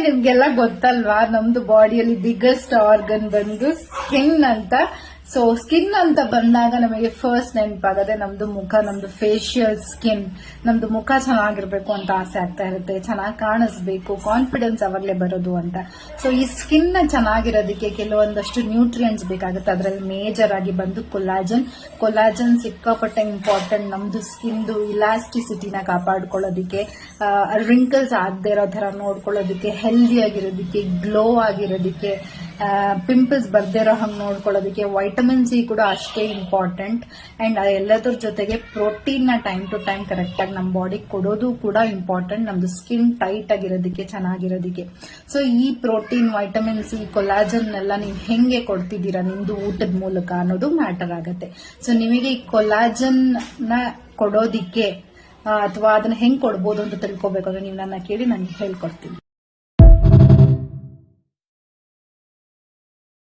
ನಿಮ್ಗೆಲ್ಲ ಗೊತ್ತಲ್ವಾ, ನಮ್ದು ಬಾಡಿಯಲ್ಲಿ ಬಿಗ್ಗೆಸ್ಟ್ ಆರ್ಗನ್ ಬಂದು ಸ್ಕಿನ್ ಅಂತ. ಸೊ ಸ್ಕಿನ್ ಅಂತ ಬಂದಾಗ ನಮಗೆ ಫಸ್ಟ್ ನೆನಪಾಗದೆ ನಮ್ದು ಮುಖ, ನಮ್ದು ಫೇಶಿಯಲ್ ಸ್ಕಿನ್. ನಮ್ದು ಮುಖ ಚೆನ್ನಾಗಿರ್ಬೇಕು ಅಂತ ಆಸೆ ಆಗ್ತಾ ಇರುತ್ತೆ, ಚೆನ್ನಾಗಿ ಕಾಣಿಸ್ಬೇಕು, ಕಾನ್ಫಿಡೆನ್ಸ್ ಅವಾಗಲೇ ಬರೋದು ಅಂತ. ಸೊ ಈ ಸ್ಕಿನ್ ಚೆನ್ನಾಗಿರೋದಕ್ಕೆ ಕೆಲವೊಂದಷ್ಟು ನ್ಯೂಟ್ರಿಯೆಂಟ್ಸ್ ಬೇಕಾಗುತ್ತೆ. ಅದರಲ್ಲಿ ಮೇಜರ್ ಆಗಿ ಬಂದು ಕೊಲಾಜನ್ ಸಿಕ್ಕಾಪಟ್ಟೆ ಇಂಪಾರ್ಟೆಂಟ್. ನಮ್ದು ಸ್ಕಿನ್ದು ಇಲಾಸ್ಟಿಸಿಟಿನ ಕಾಪಾಡ್ಕೊಳ್ಳೋದಿಕ್ಕೆ, ರಿಂಕಲ್ಸ್ ಆಗದೆ ಇರೋ ತರ ನೋಡ್ಕೊಳ್ಳೋದಿಕ್ಕೆ, ಹೆಲ್ದಿ ಆಗಿರೋದಿಕ್ಕೆ, ಗ್ಲೋ ಆಗಿರೋದಿಕ್ಕೆ, ಪಿಂಪಲ್ಸ್ ಬರ್ದೇ ಇರೋ ಹಂಗೆ ನೋಡ್ಕೊಳ್ಳೋದಕ್ಕೆ ವೈಟಮಿನ್ ಸಿ ಕೂಡ ಅಷ್ಟೇ ಇಂಪಾರ್ಟೆಂಟ್. ಅಂಡ್ ಎಲ್ಲದ್ರ ಜೊತೆಗೆ ಪ್ರೋಟೀನ್ ನ ಟೈಮ್ ಟು ಟೈಮ್ ಕರೆಕ್ಟ್ ಆಗಿ ನಮ್ಮ ಬಾಡಿ ಕೊಡೋದು ಕೂಡ ಇಂಪಾರ್ಟೆಂಟ್, ನಮ್ದು ಸ್ಕಿನ್ ಟೈಟ್ ಆಗಿರೋದಕ್ಕೆ, ಚೆನ್ನಾಗಿರೋದಕ್ಕೆ. ಸೊ ಈ ಪ್ರೋಟೀನ್, ವೈಟಮಿನ್ ಸಿ, ಕೊಲಾಜನ್ ಎಲ್ಲ ನೀವು ಹೆಂಗೆ ಕೊಡ್ತಿದ್ದೀರಾ ನಿಮ್ದು ಊಟದ ಮೂಲಕ ಅನ್ನೋದು ಮ್ಯಾಟರ್ ಆಗುತ್ತೆ. ಸೊ ನಿಮಗೆ ಈ ಕೊಲಾಜನ್ ನ ಕೊಡೋದಿಕ್ಕೆ ಅಥವಾ ಅದನ್ನ ಹೆಂಗ್ ಕೊಡ್ಬೋದು ಅಂತ ತಿಳ್ಕೊಬೇಕು ಅಂದ್ರೆ ನೀವು ನನ್ನ ಕೇಳಿ ನಾನು ಹೇಳ್ಕೊಡ್ತೀನಿ.